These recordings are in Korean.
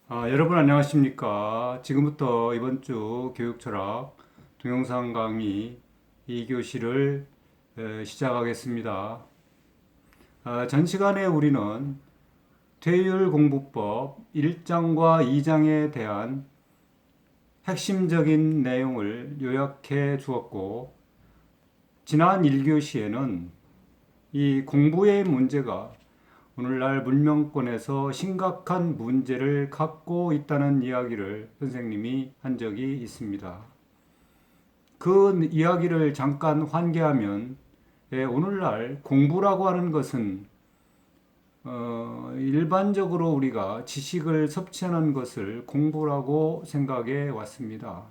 여러분 안녕하십니까? 지금부터 이번 주 교육철학 동영상 강의 2교시를 시작하겠습니다. 전 시간에 우리는 퇴율 공부법 1장과 2장에 대한 핵심적인 내용을 요약해 주었고, 지난 1교시에는 이 공부의 문제가 오늘날 문명권에서 심각한 문제를 갖고 있다는 이야기를 선생님이 한 적이 있습니다. 그 이야기를 잠깐 환기하면, 오늘날 공부라고 하는 것은 일반적으로 우리가 지식을 섭취하는 것을 공부라고 생각해 왔습니다.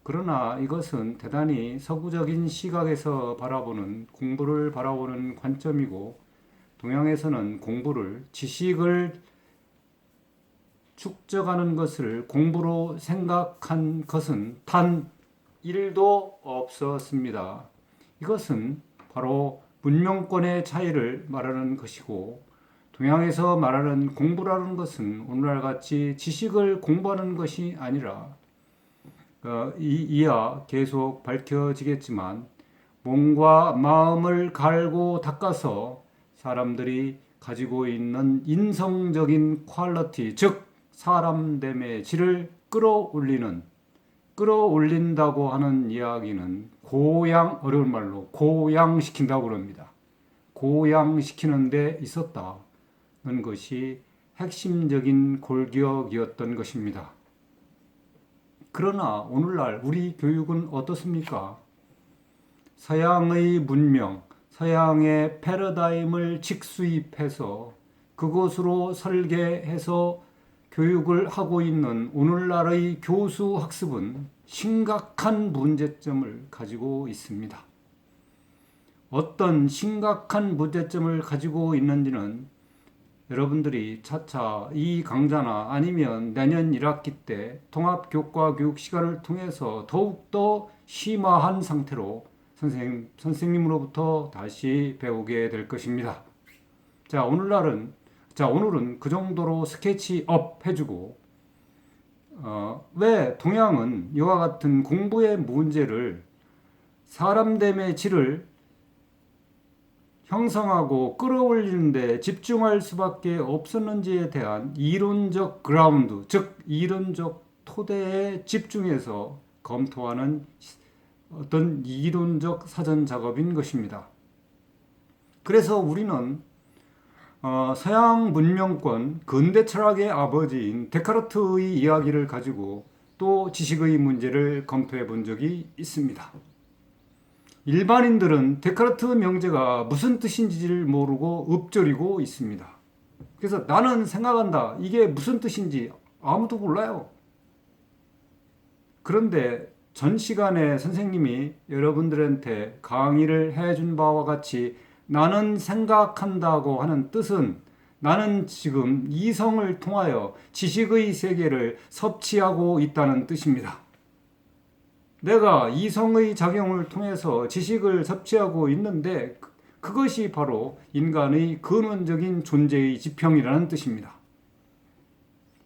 그러나 이것은 대단히 서구적인 시각에서 바라보는 공부를 바라보는 관점이고, 동양에서는 공부를 지식을 축적하는 것을 공부로 생각한 것은 단 1도 없었습니다. 이것은 바로 문명권의 차이를 말하는 것이고, 동양에서 말하는 공부라는 것은 오늘날 같이 지식을 공부하는 것이 아니라 이하 계속 밝혀지겠지만 몸과 마음을 갈고 닦아서 사람들이 가지고 있는 인성적인 퀄리티, 즉 사람됨의 질을 끌어올린다고 하는 이야기는 어려운 말로 고양시킨다고 그럽니다. 고양시키는 데 있었다는 것이 핵심적인 골격이었던 것입니다. 그러나 오늘날 우리 교육은 어떻습니까? 서양의 문명, 서양의 패러다임을 직수입해서 그것으로 설계해서 교육을 하고 있는 오늘날의 교수 학습은 심각한 문제점을 가지고 있습니다. 어떤 심각한 문제점을 가지고 있는지는 여러분들이 차차 이 강좌나 아니면 내년 1학기 때 통합교과교육 시간을 통해서 더욱더 심화한 상태로 선생님으로부터 다시 배우게 될 것입니다. 오늘은 그 정도로 스케치업 해주고, 왜 동양은 이와 같은 공부의 문제를 사람됨의 질을 형성하고 끌어올리는 데 집중할 수밖에 없었는지에 대한 이론적 그라운드, 즉 이론적 토대에 집중해서 검토하는 어떤 이론적 사전 작업인 것입니다. 그래서 우리는 서양 문명권 근대 철학의 아버지인 데카르트의 이야기를 가지고 또 지식의 문제를 검토해 본 적이 있습니다. 일반인들은 데카르트 명제가 무슨 뜻인지를 모르고 읊조리고 있습니다. 그래서 나는 생각한다. 이게 무슨 뜻인지 아무도 몰라요. 그런데 전 시간에 선생님이 여러분들한테 강의를 해준 바와 같이 나는 생각한다고 하는 뜻은 나는 지금 이성을 통하여 지식의 세계를 섭취하고 있다는 뜻입니다. 내가 이성의 작용을 통해서 지식을 섭취하고 있는데 그것이 바로 인간의 근원적인 존재의 지평이라는 뜻입니다.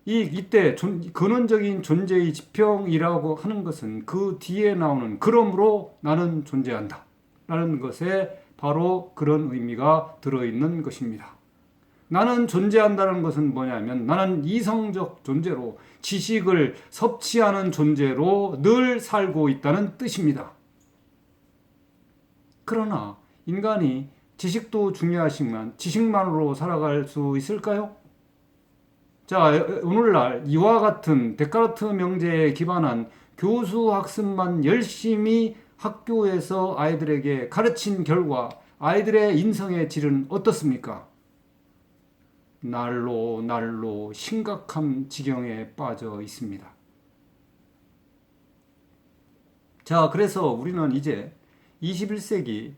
이때 근원적인 존재의 지평이라고 하는 것은 그 뒤에 나오는 그러므로 나는 존재한다 라는 것에 바로 그런 의미가 들어있는 것입니다. 나는 존재한다는 것은 뭐냐면 나는 이성적 존재로 지식을 섭취하는 존재로 늘 살고 있다는 뜻입니다. 그러나 인간이 지식도 중요하지만 지식만으로 살아갈 수 있을까요? 오늘날 이와 같은 데카르트 명제에 기반한 교수 학습만 열심히 학교에서 아이들에게 가르친 결과 아이들의 인성의 질은 어떻습니까? 날로 심각한 지경에 빠져 있습니다. 그래서 우리는 이제 21세기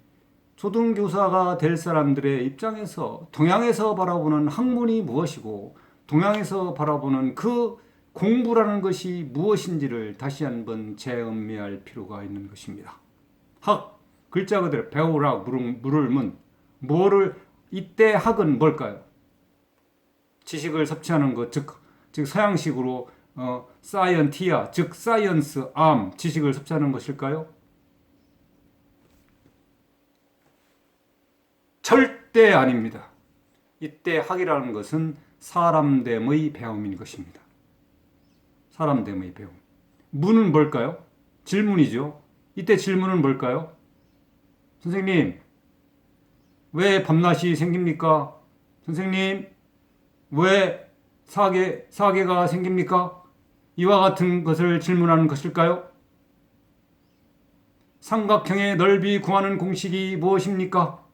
초등교사가 될 사람들의 입장에서 동양에서 바라보는 학문이 무엇이고 동양에서 바라보는 그 공부라는 것이 무엇인지를 다시 한번 재음미할 필요가 있는 것입니다. 글자 그대로 배우라 물을 문. 이때 학은 뭘까요? 지식을 섭취하는 것, 즉 즉 서양식으로 사이언티아, 즉 사이언스 암 지식을 섭취하는 것일까요? 절대 아닙니다. 이때 학이라는 것은 사람됨의 배움인 것입니다. 사람됨의 배움. 문은 뭘까요? 질문이죠. 이때 질문은 뭘까요? 선생님, 왜 밤낮이 생깁니까? 선생님, 왜 사계가 생깁니까? 이와 같은 것을 질문하는 것일까요? 삼각형의 넓이 구하는 공식이 무엇입니까?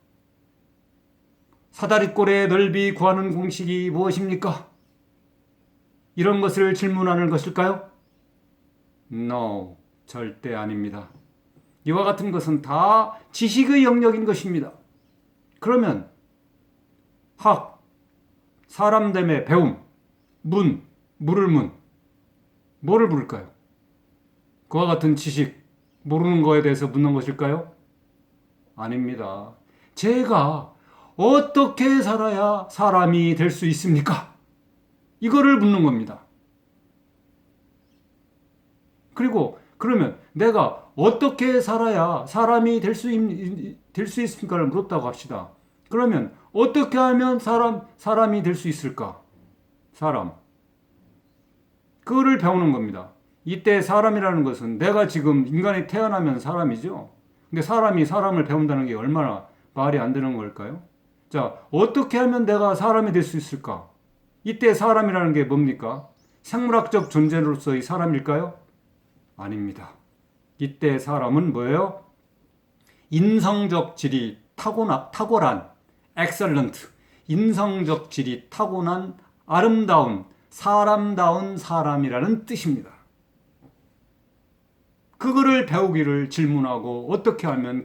사다리꼴의 넓이 구하는 공식이 무엇입니까? 이런 것을 질문하는 것일까요? No, 절대 아닙니다. 이와 같은 것은 다 지식의 영역인 것입니다. 그러면 학, 사람됨의 배움, 물을 뭐를 부를까요? 그와 같은 지식, 모르는 거에 대해서 묻는 것일까요? 아닙니다. 제가 어떻게 살아야 사람이 될 수 있습니까? 이거를 묻는 겁니다. 그리고 그러면 내가 어떻게 살아야 사람이 될 수 있습니까를 물었다고 합시다. 그러면 어떻게 하면 사람이 될 수 있을까? 사람. 그거를 배우는 겁니다. 이때 사람이라는 것은 내가 지금 인간이 태어나면 사람이죠. 근데 사람이 사람을 배운다는 게 얼마나 말이 안 되는 걸까요? 자, 어떻게 하면 내가 사람이 될 수 있을까? 이때 사람이라는 게 뭡니까? 생물학적 존재로서의 사람일까요? 아닙니다. 이때 사람은 뭐예요? 인성적 질이 탁월한 excellent, 인성적 질이 타고난 아름다운 사람다운 사람이라는 뜻입니다. 그거를 배우기를 질문하고 어떻게 하면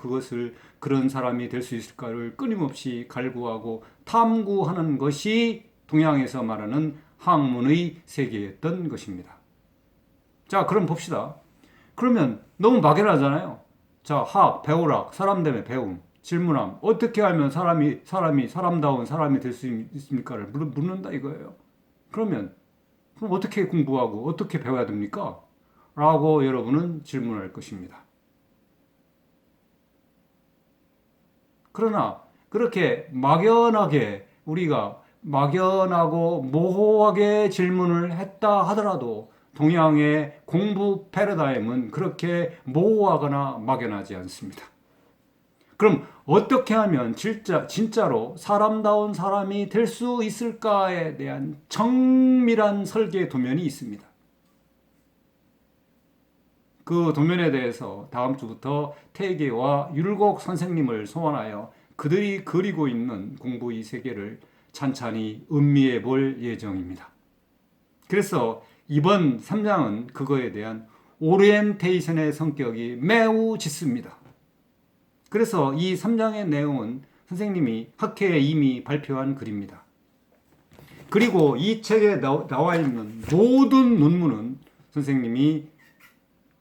그런 사람이 될 수 있을까를 끊임없이 갈구하고 탐구하는 것이 동양에서 말하는 학문의 세계였던 것입니다. 자, 그럼 봅시다. 그러면 너무 막연하잖아요. 자, 학, 배우락, 사람됨의 배움, 질문함. 어떻게 하면 사람다운 사람이 될 수 있습니까를 묻는다 이거예요. 그럼 어떻게 공부하고 어떻게 배워야 됩니까? 라고 여러분은 질문할 것입니다. 그러나 그렇게 우리가 막연하고 모호하게 질문을 했다 하더라도 동양의 공부 패러다임은 그렇게 모호하거나 막연하지 않습니다. 그럼 어떻게 하면 진짜로 사람다운 사람이 될 수 있을까에 대한 정밀한 설계 도면이 있습니다. 그 도면에 대해서 다음 주부터 태계와 율곡 선생님을 소환하여 그들이 그리고 있는 공부의 세계를 찬찬히 음미해 볼 예정입니다. 그래서 이번 3장은 그거에 대한 오리엔테이션의 성격이 매우 짙습니다. 그래서 이 3장의 내용은 선생님이 학회에 이미 발표한 글입니다. 그리고 이 책에 나와 있는 모든 논문은 선생님이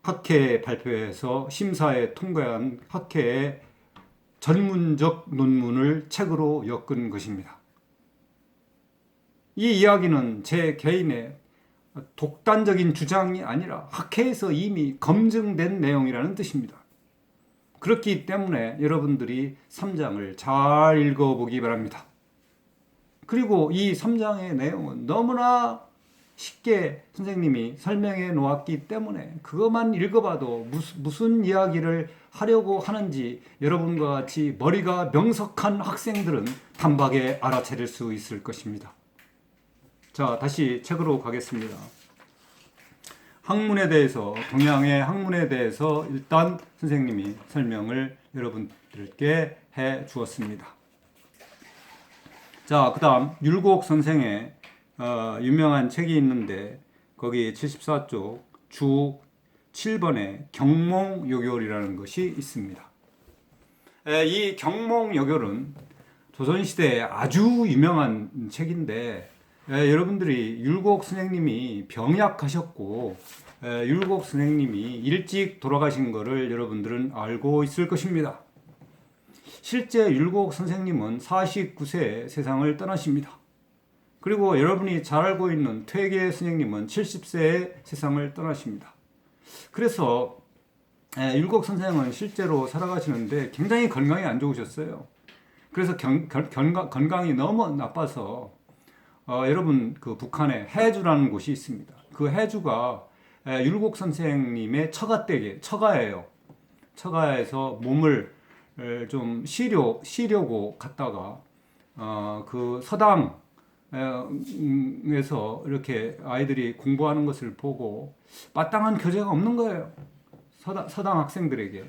학회 발표에서 심사에 통과한 학회의 전문적 논문을 책으로 엮은 것입니다. 이 이야기는 제 개인의 독단적인 주장이 아니라 학회에서 이미 검증된 내용이라는 뜻입니다. 그렇기 때문에 여러분들이 3장을 잘 읽어보기 바랍니다. 그리고 이 3장의 내용은 너무나 쉽게 선생님이 설명해 놓았기 때문에 그것만 읽어봐도 무슨 이야기를 하려고 하는지 여러분과 같이 머리가 명석한 학생들은 단박에 알아차릴 수 있을 것입니다. 자, 다시 책으로 가겠습니다. 동양의 학문에 대해서 일단 선생님이 설명을 여러분들께 해 주었습니다. 자, 그 다음 율곡 선생의 유명한 책이 있는데 거기 74쪽 주 7번에 경몽요결이라는 것이 있습니다. 이 경몽요결은 조선시대에 아주 유명한 책인데 여러분들이 율곡 선생님이 병약하셨고 율곡 선생님이 일찍 돌아가신 것을 여러분들은 알고 있을 것입니다. 실제 율곡 선생님은 49세에 세상을 떠나십니다. 그리고 여러분이 잘 알고 있는 퇴계 선생님은 70세에 세상을 떠나십니다. 그래서 율곡 선생은 실제로 살아가시는데 굉장히 건강이 안 좋으셨어요. 그래서 건강이 너무 나빠서 여러분 그 북한에 해주라는 곳이 있습니다. 그 해주가 율곡 선생님의 처가예요. 처가에서 몸을 좀 쉬려고 갔다가 그 서당에서 이렇게 아이들이 공부하는 것을 보고 마땅한 교재가 없는 거예요. 서당 학생들이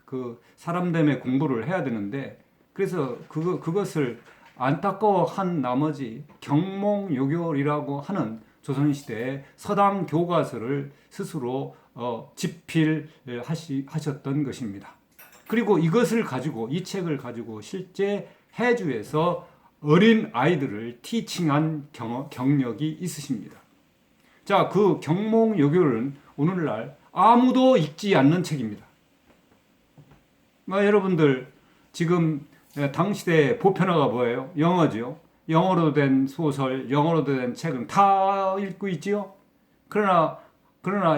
그 사람 때문에 공부를 해야 되는데, 그래서 그것을 안타까워한 나머지 경몽요결이라고 하는 조선시대의 서당 교과서를 스스로 집필하셨던 것입니다. 그리고 이 책을 가지고 실제 해주에서 어린 아이들을 티칭한 경력이 있으십니다. 자, 그 경몽요결은 오늘날 아무도 읽지 않는 책입니다. 여러분들 지금 당시대 보편화가 뭐예요? 영어죠. 영어로 된 소설, 영어로 된 책은 다 읽고 있지요. 그러나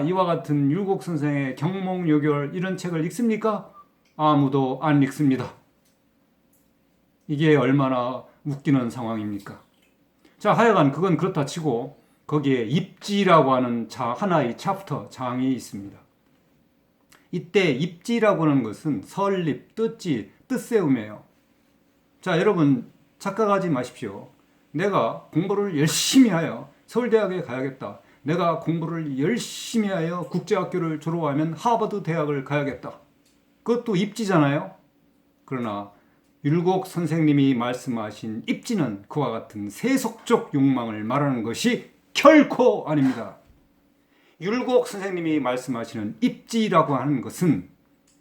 이와 같은 율곡 선생의 경몽요결 이런 책을 읽습니까? 아무도 안 읽습니다. 이게 얼마나 웃기는 상황입니까? 자, 하여간 그건 그렇다 치고 거기에 입지라고 하는 하나의 챕터 장이 있습니다. 이때 입지라고 하는 것은 설립, 뜻세움이에요. 자, 여러분 착각하지 마십시오. 내가 공부를 열심히 하여 서울대학에 가야겠다. 내가 공부를 열심히 하여 국제학교를 졸업하면 하버드 대학을 가야겠다. 그것도 입지잖아요. 그러나 율곡 선생님이 말씀하신 입지는 그와 같은 세속적 욕망을 말하는 것이 결코 아닙니다. 율곡 선생님이 말씀하시는 입지라고 하는 것은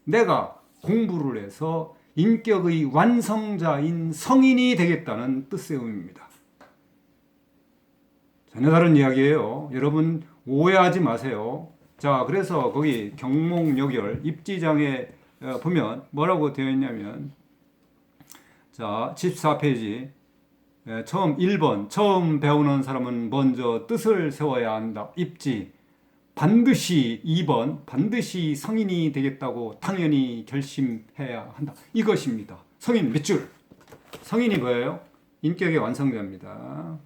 내가 공부를 해서 인격의 완성자인 성인이 되겠다는 뜻세움입니다. 전혀 다른 이야기예요. 여러분 오해하지 마세요. 자, 그래서 거기 경몽요결 입지장에 보면 뭐라고 되어 있냐면, 자, 14페이지 처음 1번 처음 배우는 사람은 먼저 뜻을 세워야 한다. 입지 반드시 2번 반드시 성인이 되겠다고 당연히 결심해야 한다. 이것입니다. 성인 몇 줄? 성인이 뭐예요? 인격의 완성자입니다.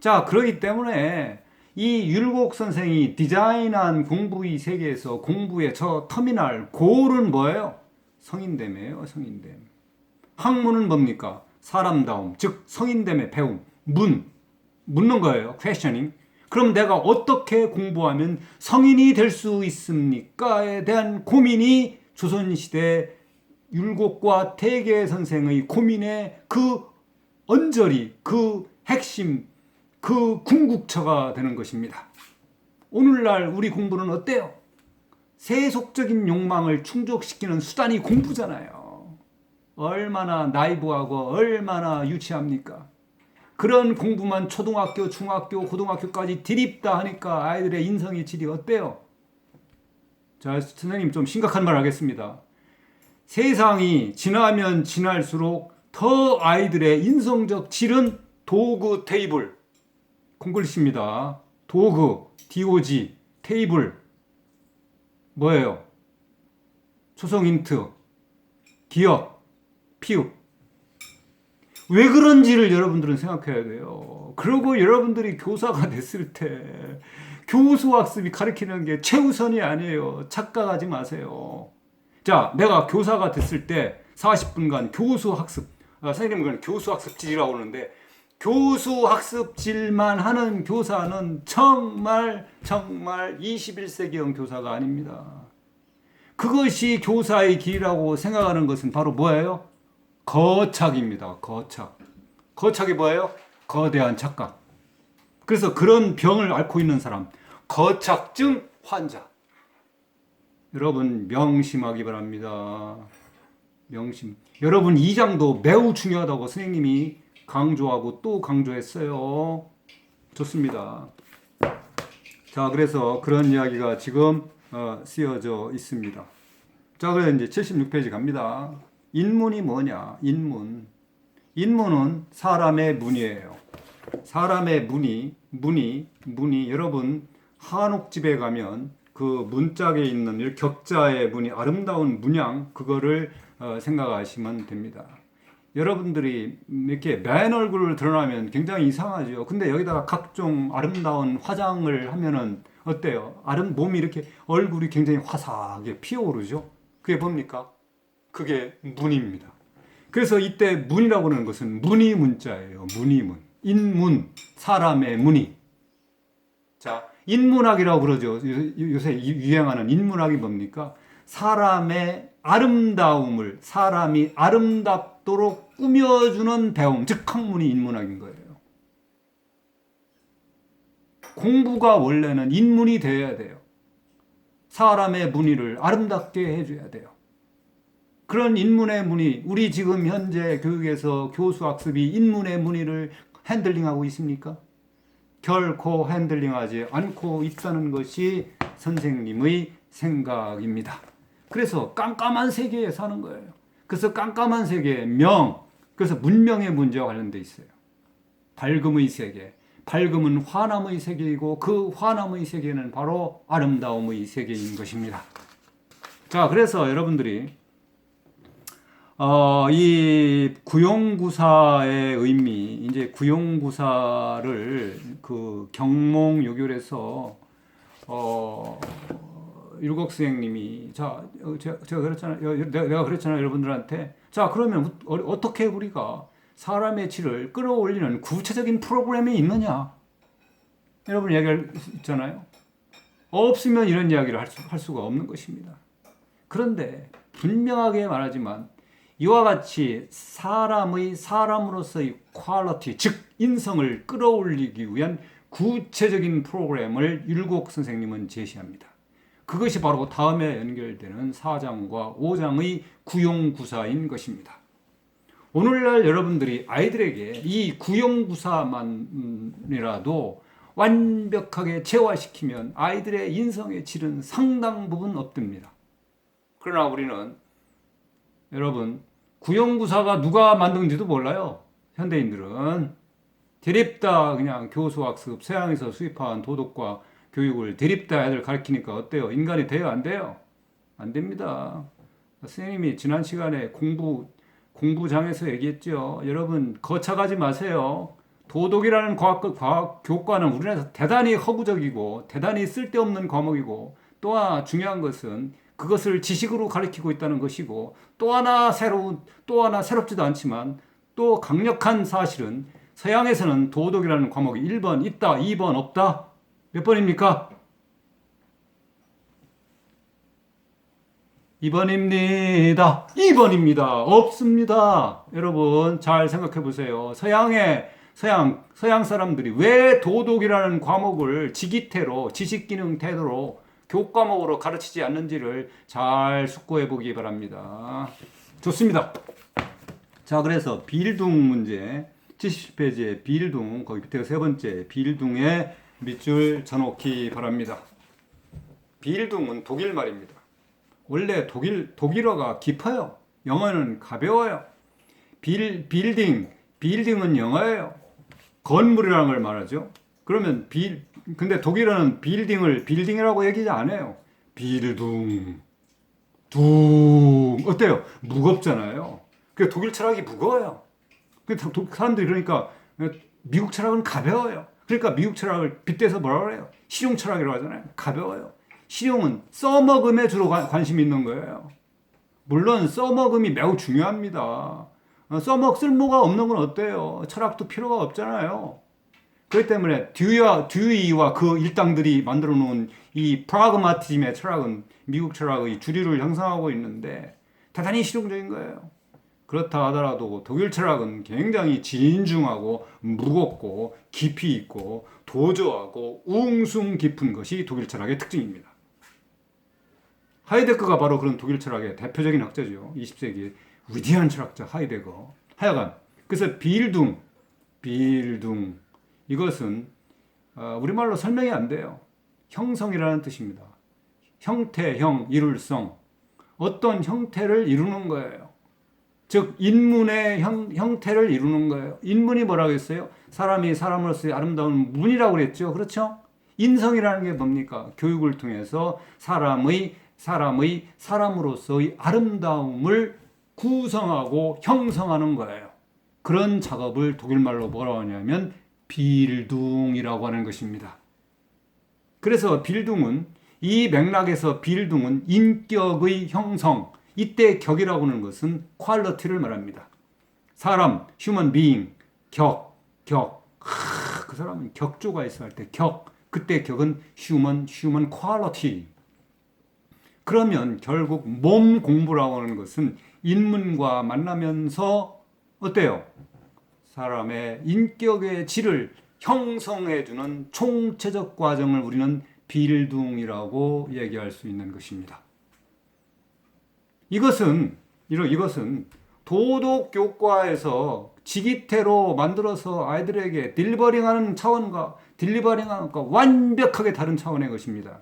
자, 그렇기 때문에 이 율곡 선생이 디자인한 공부의 세계에서 공부의 저 터미널 골은 뭐예요? 성인됨이에요. 성인됨. 학문은 뭡니까? 사람다움, 즉 성인됨의 배움, 묻는 거예요. questioning. 그럼 내가 어떻게 공부하면 성인이 될 수 있습니까?에 대한 고민이 조선시대 율곡과 퇴계 선생의 고민의 그 언저리, 그 핵심, 그 궁극처가 되는 것입니다. 오늘날 우리 공부는 어때요? 세속적인 욕망을 충족시키는 수단이 공부잖아요. 얼마나 나이브하고 얼마나 유치합니까? 그런 공부만 초등학교, 중학교, 고등학교까지 디립다 하니까 아이들의 인성의 질이 어때요? 자, 선생님 좀 심각한 말 하겠습니다. 세상이 지나면 지날수록 더 아이들의 인성적 질은 도구 테이블, 콩글리시입니다. 도구, DOG, 테이블, 뭐예요? 초성 인트, 기억, 피읍. 왜 그런지를 여러분들은 생각해야 돼요. 그리고 여러분들이 교사가 됐을 때 교수학습이 가르치는 게 최우선이 아니에요. 착각하지 마세요. 자, 내가 교사가 됐을 때 40분간 교수학습, 선생님은 그건 교수학습질이라고 하는데, 교수학습질만 하는 교사는 정말 21세기형 교사가 아닙니다. 그것이 교사의 길이라고 생각하는 것은 바로 뭐예요? 거착입니다. 거착이 뭐예요? 거대한 착각. 그래서 그런 병을 앓고 있는 사람, 거착증 환자. 여러분 명심하기 바랍니다. 명심. 여러분 이 장도 매우 중요하다고 선생님이 강조하고 또 강조했어요. 좋습니다. 자, 그래서 그런 이야기가 지금 쓰여져 있습니다. 자, 그래서 이제 76페이지 갑니다. 인문이 뭐냐? 인문은 사람의 문이에요. 사람의 문이 여러분 한옥집에 가면 그 문짝에 있는 이 격자의 문이 아름다운 문양 그거를 생각하시면 됩니다. 여러분들이 이렇게 맨 얼굴을 드러나면 굉장히 이상하죠. 근데 여기다가 각종 아름다운 화장을 하면은 어때요? 몸이 이렇게 얼굴이 굉장히 화사하게 피어오르죠. 그게 뭡니까? 그게 문입니다. 그래서 이때 문이라고 하는 것은 문이 문자예요. 문이 문. 인문, 사람의 문이. 자, 인문학이라고 그러죠. 요새 유행하는 인문학이 뭡니까? 사람의 아름다움을 사람이 아름답도록 꾸며주는 배움, 즉 학문이 인문학인 거예요. 공부가 원래는 인문이 되어야 돼요. 사람의 문의를 아름답게 해줘야 돼요. 그런 인문의 문의, 우리 지금 현재 교육에서 교수 학습이 인문의 문의를 핸들링하고 있습니까? 결코 핸들링하지 않고 있다는 것이 선생님의 생각입니다. 그래서 깜깜한 세계에 사는 거예요. 그래서 깜깜한 세계의 그래서 문명의 문제와 관련돼 있어요. 밝음의 세계. 밝음은 화남의 세계이고 그 화남의 세계는 바로 아름다움의 세계인 것입니다. 자, 그래서 여러분들이 이 구용구사의 의미, 이제 구용구사를 그 경몽요결에서 율곡 선생님이 제가 그랬잖아요. 내가 그랬잖아요, 여러분들한테. 자, 그러면 어떻게 우리가 사람의 질을 끌어올리는 구체적인 프로그램이 있느냐? 여러분 얘기할 수 있잖아요. 없으면 이런 이야기를 할 수가 없는 것입니다. 그런데 분명하게 말하지만 이와 같이 사람으로서의 퀄리티, 즉 인성을 끌어올리기 위한 구체적인 프로그램을 율곡 선생님은 제시합니다. 그것이 바로 다음에 연결되는 4장과 5장의 구용구사인 것입니다. 오늘날 여러분들이 아이들에게 이 구용구사만이라도 완벽하게 재화시키면 아이들의 인성의 질은 상당 부분 업됩니다. 그러나 우리는 여러분 구용구사가 누가 만든지도 몰라요. 현대인들은 대립다 그냥 교수학습 서양에서 수입한 도덕과 교육을 대립다 애들 가르치니까 어때요? 인간이 돼요? 안 돼요? 안 됩니다. 선생님이 지난 시간에 공부장에서 얘기했죠. 여러분 거쳐가지 마세요. 도덕이라는 과학 교과는 우리나라에서 대단히 허구적이고 대단히 쓸데없는 과목이고 또 하나 중요한 것은 그것을 지식으로 가르치고 있다는 것이고 또 하나 새롭지도 않지만 또 강력한 사실은 서양에서는 도덕이라는 과목이 1번 있다, 2번 없다. 몇 번입니까? 2번입니다. 2번입니다. 없습니다. 여러분 잘 생각해 보세요. 서양 사람들이 왜 도덕이라는 과목을 지기태로 지식기능 태도로 교과목으로 가르치지 않는지를 잘 숙고해 보기 바랍니다. 좋습니다. 자, 그래서 빌둥 문제 70페이지에 빌둥 거기 밑에 세 번째 빌둥의 밑줄 쳐놓기 바랍니다. 빌둥은 독일 말입니다. 원래 독일어가 깊어요. 영어는 가벼워요. 빌딩은 영어예요. 건물이라는 걸 말하죠. 그러면 근데 독일어는 빌딩이라고 얘기 안 해요. 빌둥, 어때요? 무겁잖아요. 그 독일 철학이 무거워요. 사람들이 그러니까 미국 철학은 가벼워요. 그러니까 미국 철학을 빗대서 뭐라 그래요? 실용 철학이라고 하잖아요. 가벼워요. 실용은 써먹음에 주로 관심이 있는 거예요. 물론 써먹음이 매우 중요합니다. 쓸모가 없는 건 어때요? 철학도 필요가 없잖아요. 그렇기 때문에 듀이와 그 일당들이 만들어 놓은 이 프라그마티즘의 철학은 미국 철학의 주류를 형성하고 있는데 대단히 실용적인 거예요. 그렇다 하더라도 독일 철학은 굉장히 진중하고 무겁고 깊이 있고 도저하고 웅숭 깊은 것이 독일 철학의 특징입니다. 하이데거가 바로 그런 독일 철학의 대표적인 학자죠. 20세기 위대한 철학자 하이데거. 하여간 그래서 빌둥 이것은 우리말로 설명이 안 돼요. 형성이라는 뜻입니다. 형태, 이룰성. 어떤 형태를 이루는 거예요. 즉 인문의 형태를 이루는 거예요. 인문이 뭐라고 했어요? 사람이 사람으로서의 아름다운 문이라고 그랬죠. 그렇죠? 인성이라는 게 뭡니까? 교육을 통해서 사람으로서의 아름다움을 구성하고 형성하는 거예요. 그런 작업을 독일말로 뭐라고 하냐면 빌둥이라고 하는 것입니다. 그래서 이 맥락에서 빌둥은 인격의 형성, 이때 격이라고 하는 것은 퀄리티를 말합니다. 사람, human being, 격. 그 사람은 격조가 있어 할 때 격. 그때 격은 human quality. 그러면 결국 몸 공부라고 하는 것은 인문과 만나면서 어때요? 사람의 인격의 질을 형성해주는 총체적 과정을 우리는 빌둥이라고 얘기할 수 있는 것입니다. 이것은 도덕 교과에서 지기태로 만들어서 아이들에게 딜리버링하는 차원과 완벽하게 다른 차원의 것입니다.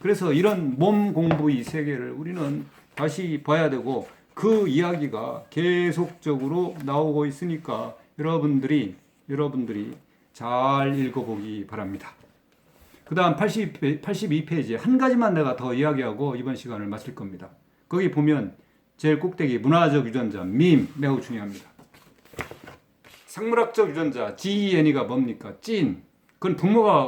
그래서 이런 몸 공부의 세계를 우리는 다시 봐야 되고 그 이야기가 계속적으로 나오고 있으니까 여러분들이 잘 읽어보기 바랍니다. 그 다음 82페이지에 한 가지만 내가 더 이야기하고 이번 시간을 마칠 겁니다. 거기 보면 제일 꼭대기 문화적 유전자, 매우 중요합니다. 생물학적 유전자, GN이가 뭡니까? 찐. 그건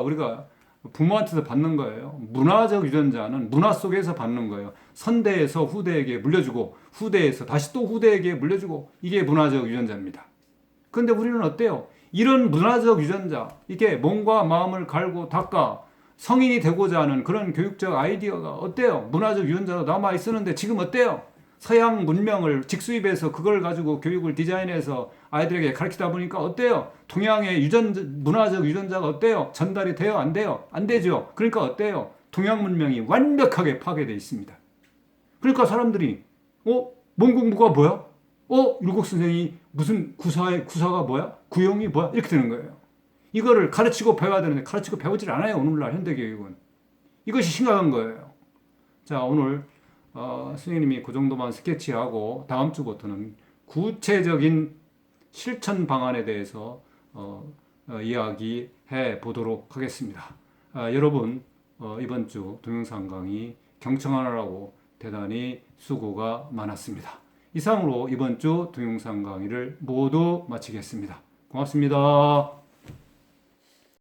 우리가 부모한테서 받는 거예요. 문화적 유전자는 문화 속에서 받는 거예요. 선대에서 후대에게 물려주고 후대에서 다시 또 후대에게 물려주고 이게 문화적 유전자입니다. 그런데 우리는 어때요? 이런 문화적 유전자, 이게 몸과 마음을 갈고 닦아 성인이 되고자 하는 그런 교육적 아이디어가 어때요? 문화적 유전자로 남아 있었는데 지금 어때요? 서양 문명을 직수입해서 그걸 가지고 교육을 디자인해서 아이들에게 가르치다 보니까 어때요? 동양의 문화적 유전자가 어때요? 전달이 돼요? 안 돼요? 안 되죠. 그러니까 어때요? 동양 문명이 완벽하게 파괴되어 있습니다. 그러니까 사람들이 몸 공부가 뭐야? 율곡 선생이 무슨 구사가 뭐야? 구형이 뭐야? 이렇게 되는 거예요. 이거를 가르치고 배워야 되는데 가르치고 배우질 않아요. 오늘날 현대교육은. 이것이 심각한 거예요. 자, 오늘 선생님이 그 정도만 스케치하고 다음 주부터는 구체적인 실천 방안에 대해서 이야기해 보도록 하겠습니다. 여러분 이번 주 동영상 강의 경청하느라고 대단히 수고가 많았습니다. 이상으로 이번 주 동영상 강의를 모두 마치겠습니다. 고맙습니다.